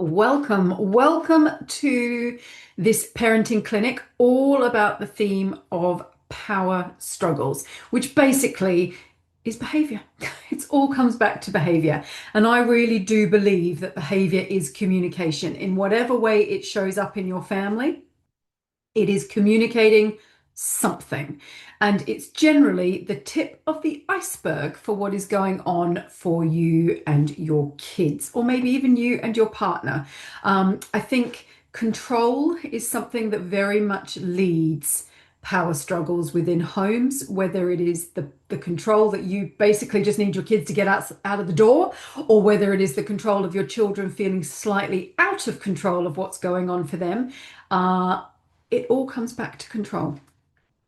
Welcome to this parenting clinic, all about the theme of power struggles, which basically is behavior. It all comes back to behavior. And I really do believe that behavior is communication in whatever way it shows up in your family. It is communicating something. And it's generally the tip of the iceberg for what is going on for you and your kids, or maybe even you and your partner. I think control is something that very much leads power struggles within homes, whether it is the control that you basically just need your kids to get out of the door, or whether it is the control of your children feeling slightly out of control of what's going on for them. It all comes back to control.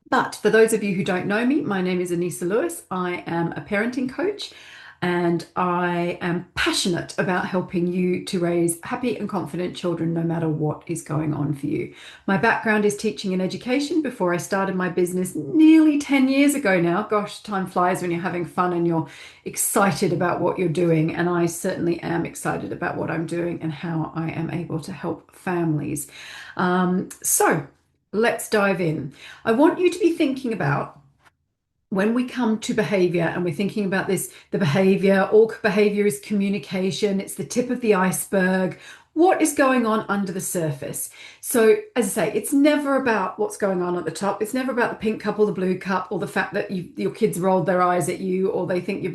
But for those of you who don't know me, my name is Anissa Lewis. I am a parenting coach and I am passionate about helping you to raise happy and confident children no matter what is going on for you. My background is teaching and education before I started my business nearly 10 years ago now. Gosh, time flies when you're having fun and you're excited about what you're doing. And I certainly am excited about what I'm doing and how I am able to help families. So let's dive in. I want you to be thinking about when we come to behavior and we're thinking about this, the behavior, all behavior is communication, it's the tip of the iceberg. What is going on under the surface? So, as I say, it's never about what's going on at the top. It's never about the pink cup or the blue cup or the fact that your kids rolled their eyes at you or they think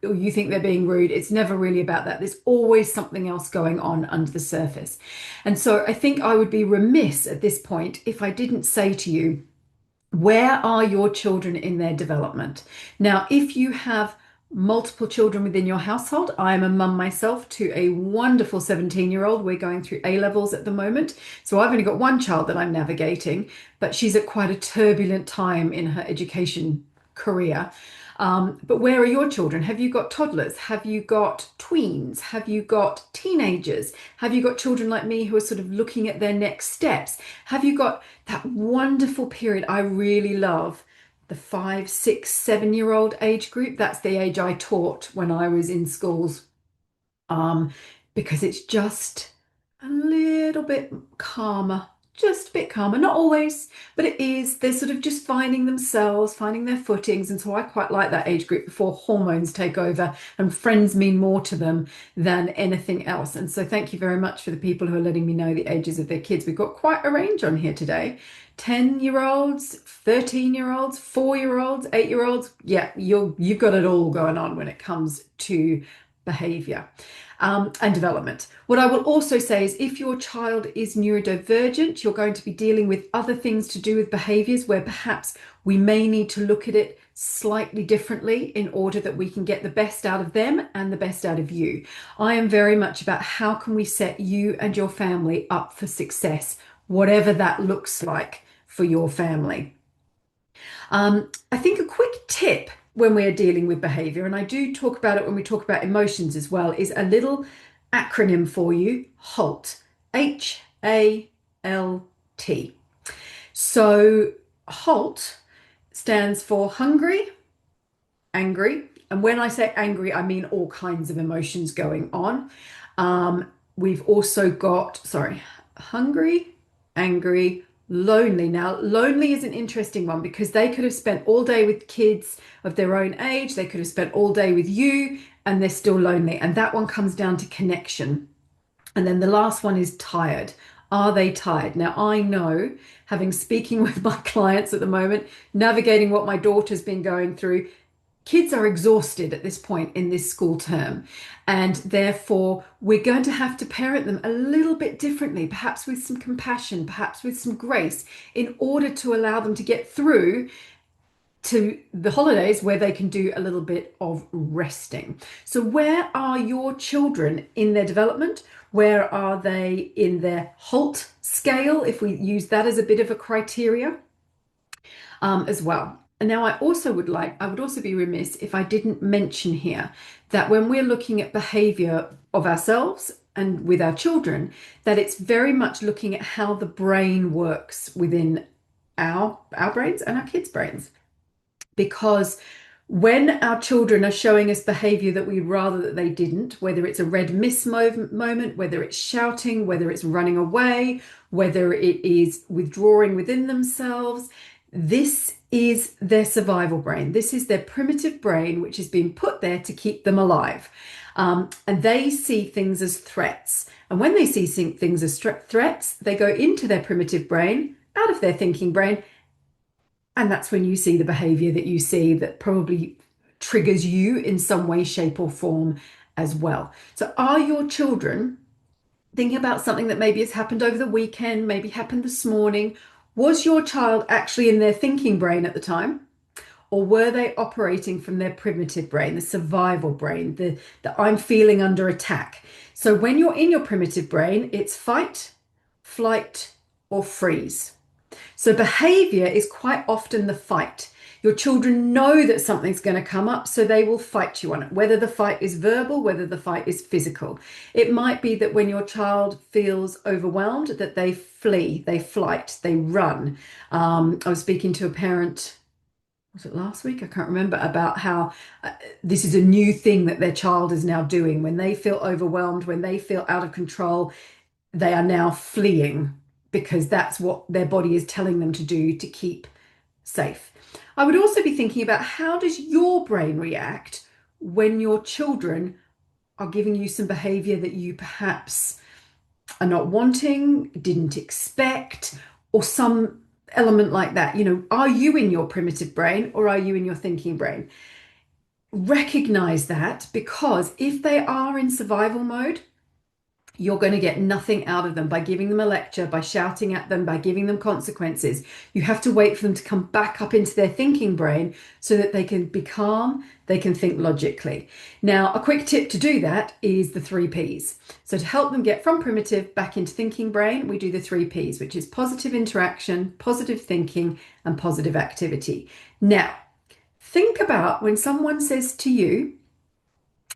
or you think they're being rude. It's never really about that. There's always something else going on under the surface. And so I think I would be remiss at this point if I didn't say to you, where are your children in their development? Now, if you have multiple children within your household, I am a mum myself to a wonderful 17-year-old. We're going through A levels at the moment. So I've only got one child that I'm navigating, but she's at quite a turbulent time in her education career. But where are your children? Have you got toddlers? Have you got tweens? Have you got teenagers? Have you got children like me who are sort of looking at their next steps? Have you got that wonderful period I really love? The 5, 6, 7-year-old age group. That's the age I taught when I was in schools. Because it's just a little bit calmer, just a bit calmer, not always, but it is. They're sort of just finding themselves, finding their footings. And so I quite like that age group before hormones take over and friends mean more to them than anything else. And so thank you very much for the people who are letting me know the ages of their kids. We've got quite a range on here today. 10-year-olds, 13-year-olds, 4-year-olds, 8-year-olds. Yeah, you've got it all going on when it comes to behavior. And development. What I will also say is if your child is neurodivergent, you're going to be dealing with other things to do with behaviors where perhaps we may need to look at it slightly differently in order that we can get the best out of them and the best out of you. I am very much about how can we set you and your family up for success, whatever that looks like for your family. I think a quick tip when we're dealing with behavior, and I do talk about it when we talk about emotions as well, is a little acronym for you, HALT. HALT. So HALT stands for hungry, angry. And when I say angry, I mean all kinds of emotions going on. We've also got, hungry, angry, lonely. Now, lonely is an interesting one because they could have spent all day with kids of their own age. They could have spent all day with you and they're still lonely. And that one comes down to connection. And then the last one is tired. Are they tired? Now, I know, having speaking with my clients at the moment, navigating what my daughter's been going through, kids are exhausted at this point in this school term, and therefore we're going to have to parent them a little bit differently, perhaps with some compassion, perhaps with some grace, in order to allow them to get through to the holidays where they can do a little bit of resting. So where are your children in their development? Where are they in their HALT scale, if we use that as a bit of a criteria as well? And now I would also be remiss if I didn't mention here that when we're looking at behavior of ourselves and with our children, that it's very much looking at how the brain works within our brains and our kids' brains. Because When our children are showing us behavior that we'd rather that they didn't, whether it's a red miss moment, whether it's shouting, whether it's running away, whether it is withdrawing within themselves, this is their survival brain. This is their primitive brain, which has been put there to keep them alive. And they see things as threats. And when they see things as threats, they go into their primitive brain, out of their thinking brain, and that's when you see the behavior that you see that probably triggers you in some way, shape, or form as well. So, are your children thinking about something that maybe has happened over the weekend, maybe happened this morning? Was your child actually in their thinking brain at the time? Or were they operating from their primitive brain, the survival brain, the I'm feeling under attack? So, when you're in your primitive brain, it's fight, flight, or freeze. So behavior is quite often the fight. Your children know that something's going to come up, so they will fight you on it, whether the fight is verbal, whether the fight is physical. It might be that when your child feels overwhelmed, that they flee, they flight, they run. I was speaking to a parent, was it last week? I can't remember, about how this is a new thing that their child is now doing. When they feel overwhelmed, when they feel out of control, they are now fleeing because that's what their body is telling them to do to keep safe. I would also be thinking about, how does your brain react when your children are giving you some behavior that you perhaps are not wanting, didn't expect, or some element like that? You know, are you in your primitive brain or are you in your thinking brain? Recognize that, because if they are in survival mode, you're going to get nothing out of them by giving them a lecture, by shouting at them, by giving them consequences. You have to wait for them to come back up into their thinking brain so that they can be calm, they can think logically. Now, a quick tip to do that is the 3 Ps. So to help them get from primitive back into thinking brain, we do the 3 Ps, which is positive interaction, positive thinking, and positive activity. Now, think about when someone says to you,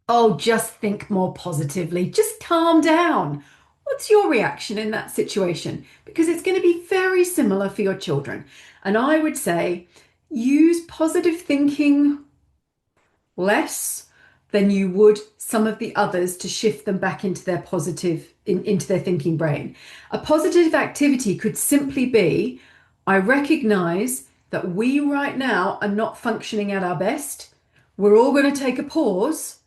"Oh, just think more positively. Just calm down." What's your reaction in that situation? Because it's going to be very similar for your children. And I would say use positive thinking less than you would some of the others to shift them back into their into their thinking brain. A positive activity could simply be, I recognize that we right now are not functioning at our best. We're all going to take a pause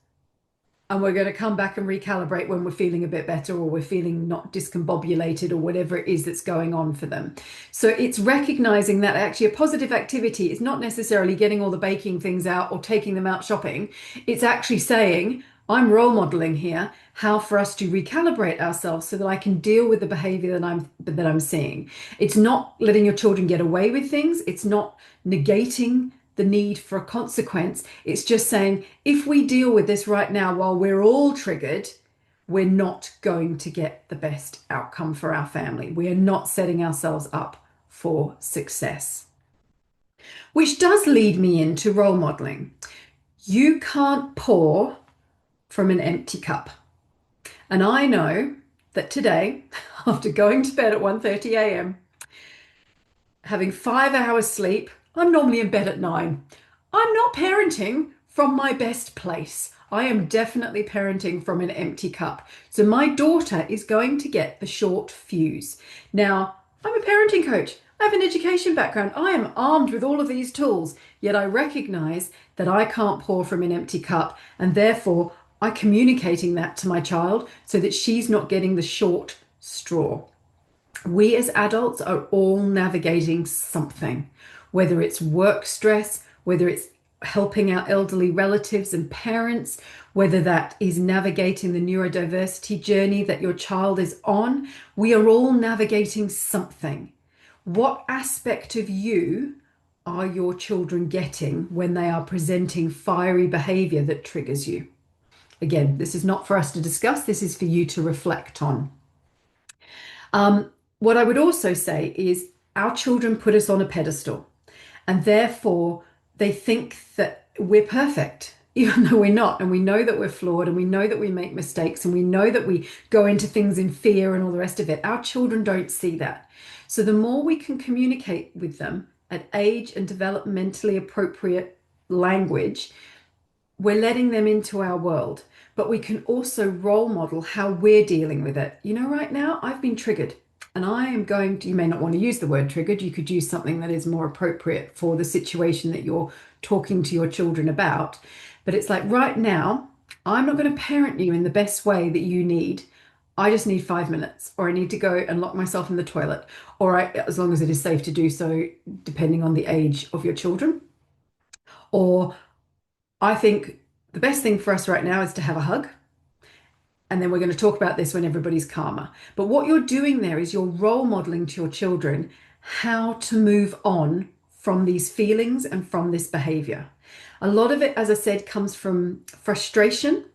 and we're going to come back and recalibrate when we're feeling a bit better, or we're feeling not discombobulated, or whatever it is that's going on for them. So it's recognizing that actually a positive activity is not necessarily getting all the baking things out or taking them out shopping. It's actually saying, I'm role modeling here how for us to recalibrate ourselves so that I can deal with the behavior that I'm seeing. It's not letting your children get away with things. It's not negating the need for a consequence. It's just saying, if we deal with this right now while we're all triggered, we're not going to get the best outcome for our family. We are not setting ourselves up for success. Which does lead me into role modeling. You can't pour from an empty cup. And I know that today, after going to bed at 1:30 a.m., having 5 hours sleep, I'm normally in bed at 9. I'm not parenting from my best place. I am definitely parenting from an empty cup. So my daughter is going to get the short fuse. Now, I'm a parenting coach. I have an education background. I am armed with all of these tools, yet I recognize that I can't pour from an empty cup, and therefore I'm communicating that to my child so that she's not getting the short straw. We as adults are all navigating something, whether it's work stress, whether it's helping our elderly relatives and parents, whether that is navigating the neurodiversity journey that your child is on. We are all navigating something. What aspect of you are your children getting when they are presenting fiery behavior that triggers you? Again, this is not for us to discuss. This is for you to reflect on. What I would also say is our children put us on a pedestal, and therefore they think that we're perfect, even though we're not. And we know that we're flawed, and we know that we make mistakes, and we know that we go into things in fear and all the rest of it. Our children don't see that. So the more we can communicate with them at age and developmentally appropriate language, we're letting them into our world, but we can also role model how we're dealing with it. You know, right now I've been triggered and I am going to, you may not want to use the word triggered, you could use something that is more appropriate for the situation that you're talking to your children about. But it's like right now, I'm not going to parent you in the best way that you need. I just need 5 minutes, or I need to go and lock myself in the toilet, or as long as it is safe to do so, depending on the age of your children. Or I think the best thing for us right now is to have a hug. And then we're going to talk about this when everybody's calmer. But what you're doing there is you're role modeling to your children how to move on from these feelings and from this behavior. A lot of it, as I said, comes from frustration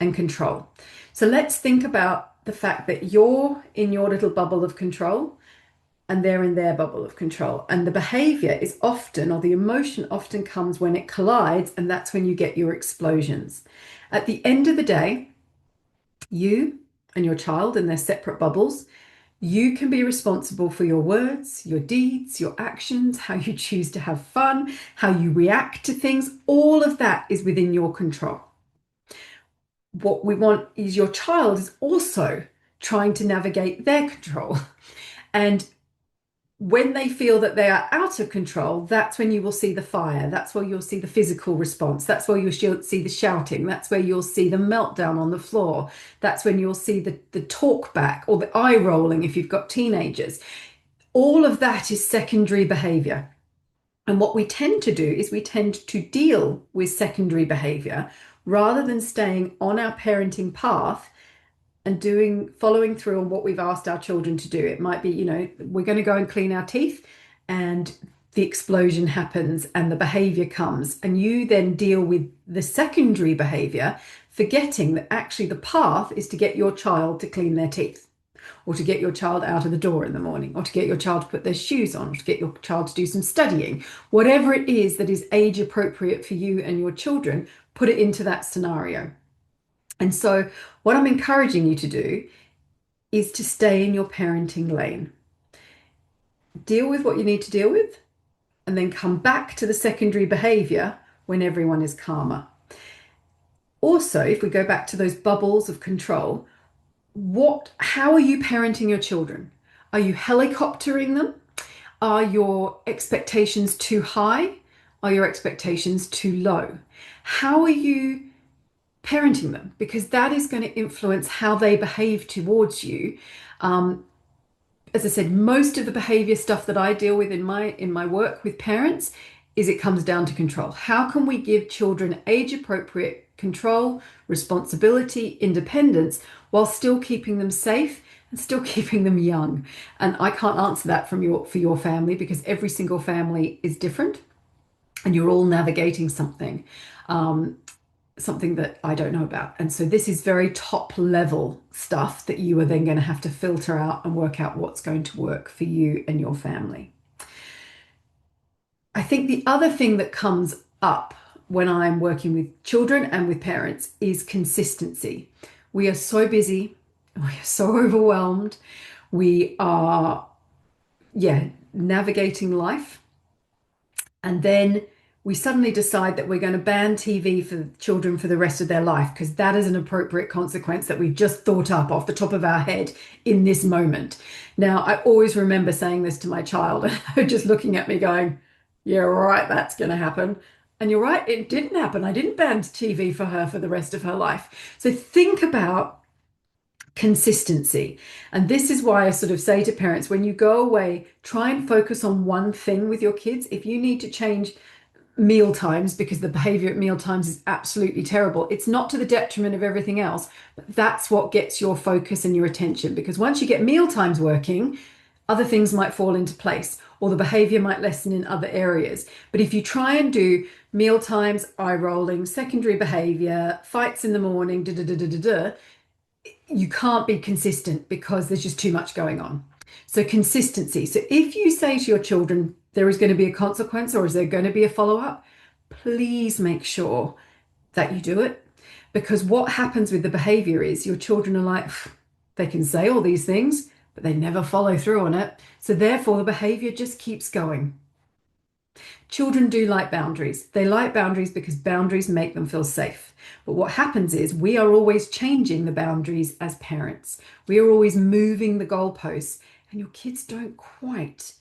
and control. So let's think about the fact that you're in your little bubble of control and they're in their bubble of control. And the behavior is often, or the emotion often comes when it collides, and that's when you get your explosions. At the end of the day, you and your child in their separate bubbles, you can be responsible for your words, your deeds, your actions, how you choose to have fun, how you react to things. All of that is within your control. What we want is your child is also trying to navigate their control. And when they feel that they are out of control, that's when you will see the fire. That's where you'll see the physical response. That's where you'll see the shouting. That's where you'll see the meltdown on the floor. That's when you'll see the talk back or the eye rolling if you've got teenagers. All of that is secondary behavior. And what we tend to do is we tend to deal with secondary behavior rather than staying on our parenting path and following through on what we've asked our children to do. It might be, we're going to go and clean our teeth, and the explosion happens and the behavior comes, and you then deal with the secondary behavior, forgetting that actually the path is to get your child to clean their teeth, or to get your child out of the door in the morning, or to get your child to put their shoes on, or to get your child to do some studying. Whatever it is that is age appropriate for you and your children, put it into that scenario. And so what I'm encouraging you to do is to stay in your parenting lane. Deal with what you need to deal with, and then come back to the secondary behavior when everyone is calmer. Also, if we go back to those bubbles of control, how are you parenting your children? Are you helicoptering them? Are your expectations too high? Are your expectations too low? How are you parenting them? Because that is going to influence how they behave towards you. As I said, most of the behavior stuff that I deal with in my work with parents is it comes down to control. How can we give children age appropriate control, responsibility, independence, while still keeping them safe and still keeping them young? And I can't answer that for your family, because every single family is different and you're all navigating something. Something that I don't know about. And so this is very top level stuff that you are then going to have to filter out and work out what's going to work for you and your family. I think the other thing that comes up when I'm working with children and with parents is consistency. We are so busy, we are so overwhelmed, we are, navigating life. And then we suddenly decide that we're going to ban TV for children for the rest of their life, because that is an appropriate consequence that we've just thought up off the top of our head in this moment. Now, I always remember saying this to my child, and her just looking at me going, yeah, right, that's going to happen. And you're right, it didn't happen. I didn't ban TV for her for the rest of her life. So think about consistency. And this is why I sort of say to parents, when you go away, try and focus on one thing with your kids. If you need to change meal times because the behavior at meal times is absolutely terrible, it's not to the detriment of everything else, but that's what gets your focus and your attention. Because once you get meal times working, other things might fall into place, or the behavior might lessen in other areas. But if you try and do meal times, eye rolling, secondary behavior, fights in the morning, you can't be consistent because there's just too much going on. So consistency. So if you say to your children, there is going to be a consequence, or is there going to be a follow-up, please make sure that you do it. Because what happens with the behavior is your children are like, they can say all these things, but they never follow through on it. So therefore the behavior just keeps going. Children do like boundaries. They like boundaries because boundaries make them feel safe. But what happens is we are always changing the boundaries as parents. We are always moving the goalposts, and your kids don't quite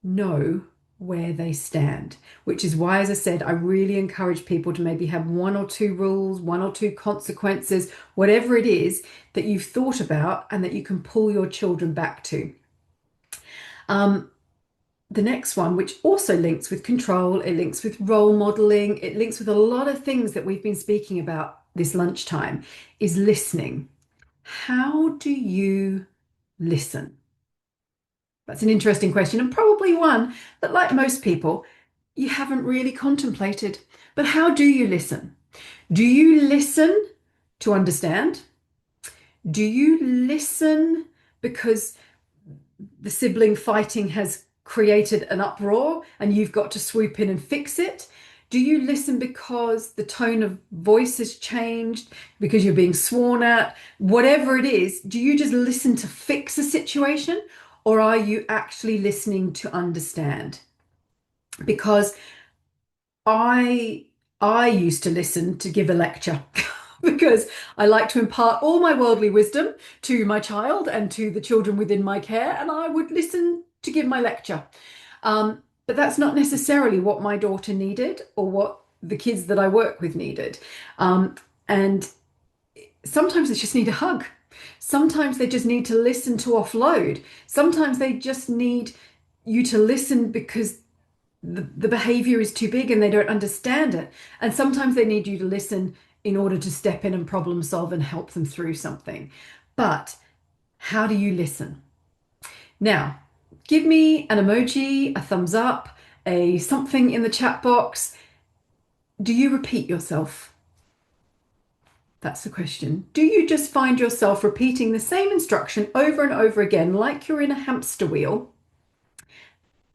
know where they stand, which is why, as I said, I really encourage people to maybe have one or two rules, one or two consequences, whatever it is that you've thought about and that you can pull your children back to. The next one, which also links with control, it links with role modeling, it links with a lot of things that we've been speaking about this lunchtime, is listening. How do you listen? That's an interesting question, and probably one that, like most people, you haven't really contemplated. But how do you listen? Do you listen to understand? Do you listen because the sibling fighting has created an uproar and you've got to swoop in and fix it? Do you listen because the tone of voice has changed, because you're being sworn at? Whatever it is, do you just listen to fix a situation, or are you actually listening to understand? Because I I used to listen to give a lecture because I like to impart all my worldly wisdom to my child and to the children within my care, and I would listen to give my lecture. But that's not necessarily what my daughter needed or what the kids that I work with needed. And sometimes they just need a hug. Sometimes they just need to listen to offload. Sometimes they just need you to listen because the behavior is too big and they don't understand it. And sometimes they need you to listen in order to step in and problem solve and help them through something. But how do you listen? Now, give me an emoji, a thumbs up, a something in the chat box. Do you repeat yourself? That's the question. Do you just find yourself repeating the same instruction over and over again, like you're in a hamster wheel,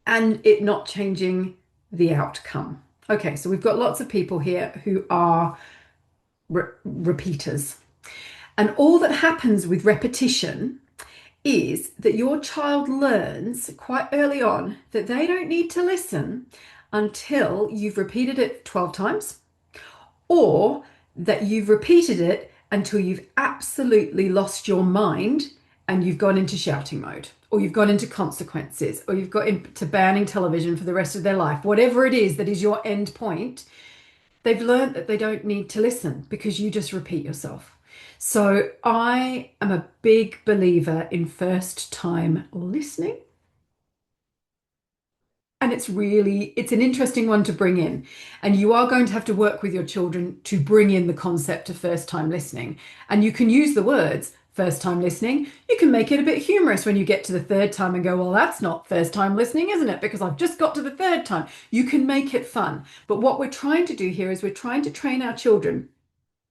and it not changing the outcome? Okay, so we've got lots of people here who are repeaters. And all that happens with repetition is that your child learns quite early on that they don't need to listen until you've repeated it 12 times, or that you've repeated it until you've absolutely lost your mind and you've gone into shouting mode, or you've gone into consequences, or you've got into banning television for the rest of their life. Whatever it is that is your end point, they've learned that they don't need to listen because you just repeat yourself. So I am a big believer in first time listening. And it's an interesting one to bring in. And you are going to have to work with your children to bring in the concept of first time listening. And you can use the words first time listening. You can make it a bit humorous when you get to the third time and go, well, that's not first time listening, isn't it? Because I've just got to the third time. You can make it fun. But what we're trying to do here is we're trying to train our children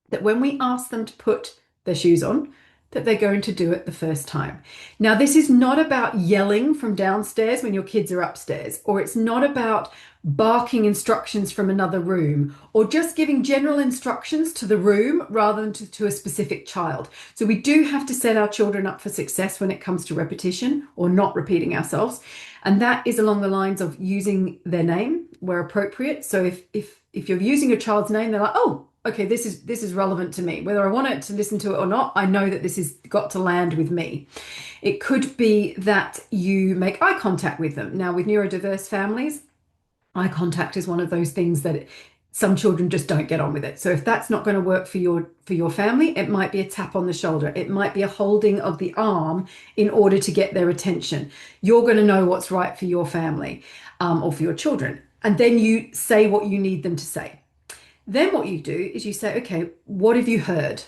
that when we ask them to put their shoes on, that they're going to do it the first time. Now, this is not about yelling from downstairs when your kids are upstairs, or it's not about barking instructions from another room, or just giving general instructions to the room rather than to a specific child. So we do have to set our children up for success when it comes to repetition or not repeating ourselves. And that is along the lines of using their name where appropriate. So if you're using your child's name, they're like, oh, okay, this is relevant to me. Whether I want it to listen to it or not, I know that this has got to land with me. It could be that you make eye contact with them. Now, with neurodiverse families, eye contact is one of those things that some children just don't get on with it. So if that's not going to work for your family, it might be a tap on the shoulder. It might be a holding of the arm in order to get their attention. You're going to know what's right for your family or for your children. And then you say what you need them to say. Then what you do is you say, okay, what have you heard?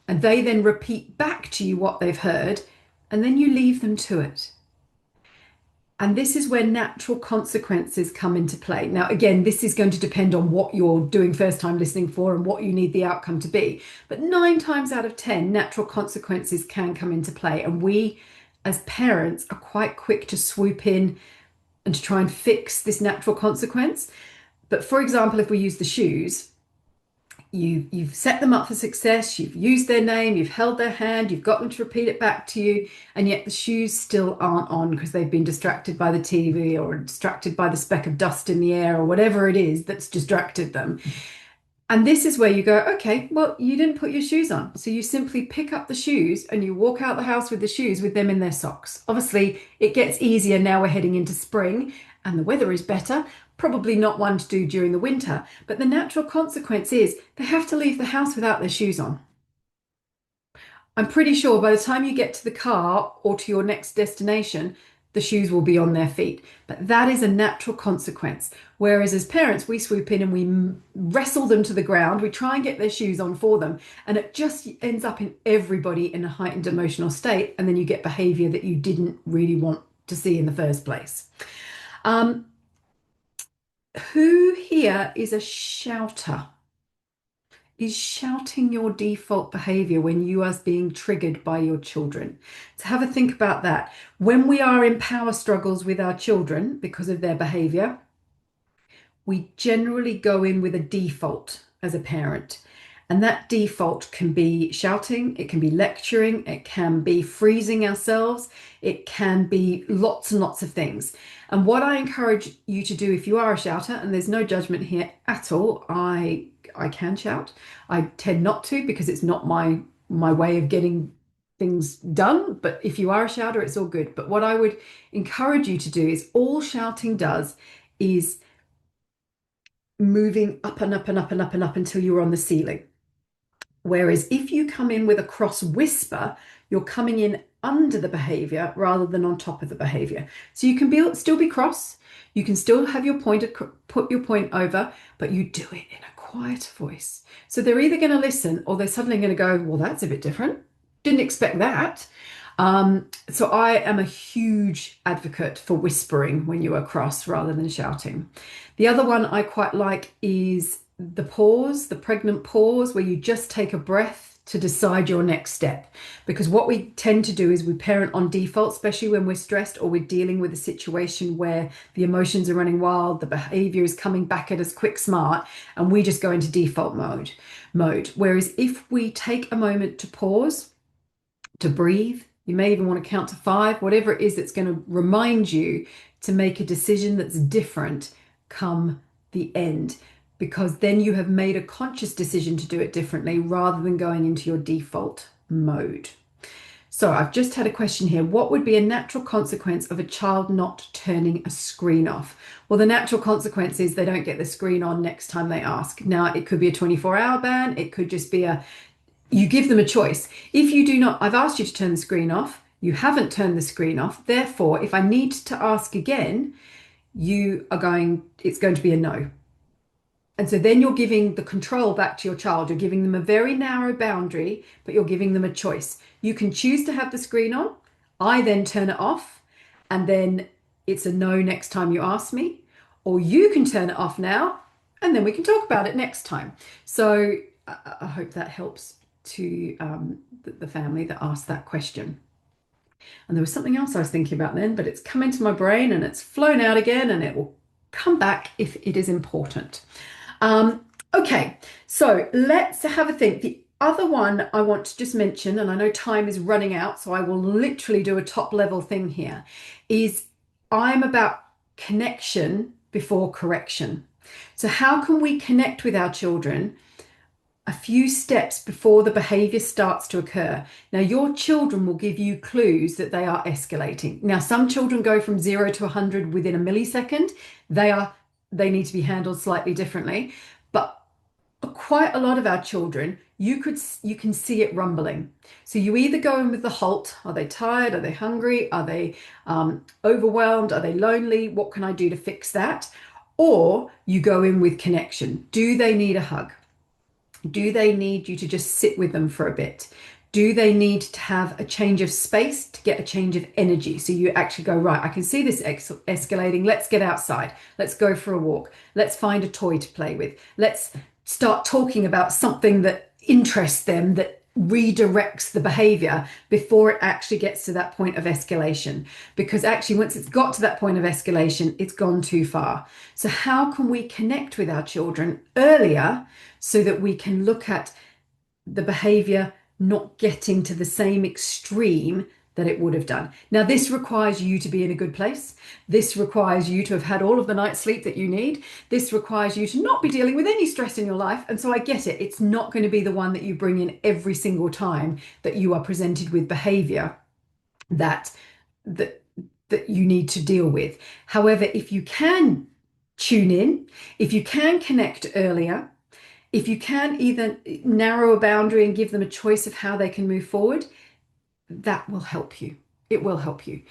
And they then repeat back to you what they've heard, and then you leave them to it. And this is where natural consequences come into play. Now, again, this is going to depend on what you're doing first time listening for and what you need the outcome to be. But 9 times out of 10, natural consequences can come into play. And we, as parents, are quite quick to swoop in and to try and fix this natural consequence. But for example, if we use the shoes, You've set them up for success, you've used their name, you've held their hand, you've got them to repeat it back to you, and yet the shoes still aren't on because they've been distracted by the TV or distracted by the speck of dust in the air or whatever it is that's distracted them. And this is where you go, okay, well, you didn't put your shoes on. So you simply pick up the shoes and you walk out the house with the shoes with them in their socks. Obviously, it gets easier now we're heading into spring and the weather is better. Probably not one to do during the winter. But the natural consequence is they have to leave the house without their shoes on. I'm pretty sure by the time you get to the car or to your next destination, the shoes will be on their feet. But that is a natural consequence. Whereas as parents, we swoop in and we wrestle them to the ground. We try and get their shoes on for them. And it just ends up in everybody in a heightened emotional state. And then you get behavior that you didn't really want to see in the first place. Who here is a shouter? Is shouting your default behavior when you are being triggered by your children? So have a think about that. When we are in power struggles with our children because of their behavior, we generally go in with a default as a parent. And that default can be shouting, it can be lecturing, it can be freezing ourselves, it can be lots and lots of things. And what I encourage you to do if you are a shouter, and there's no judgment here at all, I can shout. I tend not to because it's not my way of getting things done. But if you are a shouter, it's all good. But what I would encourage you to do is all shouting does is moving up and up and up and up and up until you're on the ceiling. Whereas if you come in with a cross whisper, you're coming in under the behavior rather than on top of the behavior. So you can still be cross, you can still have your point, put your point over, but you do it in a quiet voice. So they're either going to listen or they're suddenly going to go, well, that's a bit different. Didn't expect that. So I am a huge advocate for whispering when you are cross rather than shouting. The other one I quite like is the pause, the pregnant pause, where you just take a breath to decide your next step. Because what we tend to do is we parent on default, especially when we're stressed or we're dealing with a situation where the emotions are running wild, the behavior is coming back at us quick, smart, and we just go into default mode. Whereas if we take a moment to pause, to breathe, you may even want to count to 5, whatever it is that's going to remind you to make a decision that's different come the end, because then you have made a conscious decision to do it differently rather than going into your default mode. So I've just had a question here. What would be a natural consequence of a child not turning a screen off? Well, the natural consequence is they don't get the screen on next time they ask. Now, it could be a 24-hour ban. It could just be you give them a choice. If you do not, I've asked you to turn the screen off. You haven't turned the screen off. Therefore, if I need to ask again, it's going to be a no. And so then you're giving the control back to your child. You're giving them a very narrow boundary, but you're giving them a choice. You can choose to have the screen on. I then turn it off, and then it's a no next time you ask me. Or you can turn it off now, and then we can talk about it next time. So I hope that helps to the family that asked that question. And there was something else I was thinking about then, but it's come into my brain and it's flown out again, and it will come back if it is important. Okay, so let's have a think. The other one I want to just mention, and I know time is running out, so I will literally do a top level thing here, is I'm about connection before correction. So how can we connect with our children a few steps before the behavior starts to occur? Now, your children will give you clues that they are escalating. Now, some children go from 0 to 100 within a millisecond. They need to be handled slightly differently. But quite a lot of our children, you can see it rumbling. So you either go in with the halt. Are they tired? Are they hungry? Are they overwhelmed? Are they lonely? What can I do to fix that? Or you go in with connection. Do they need a hug? Do they need you to just sit with them for a bit? Do they need to have a change of space to get a change of energy? So you actually go, right, I can see this escalating. Let's get outside. Let's go for a walk. Let's find a toy to play with. Let's start talking about something that interests them, that redirects the behavior before it actually gets to that point of escalation. Because actually, once it's got to that point of escalation, it's gone too far. So, how can we connect with our children earlier so that we can look at the behavior not getting to the same extreme that it would have done? Now, this requires you to be in a good place. This requires you to have had all of the night's sleep that you need. This requires you to not be dealing with any stress in your life. And so I get it. It's not going to be the one that you bring in every single time that you are presented with behavior that that that you need to deal with. However, if you can tune in, if you can connect earlier, if you can either narrow a boundary and give them a choice of how they can move forward, that will help you. It will help you.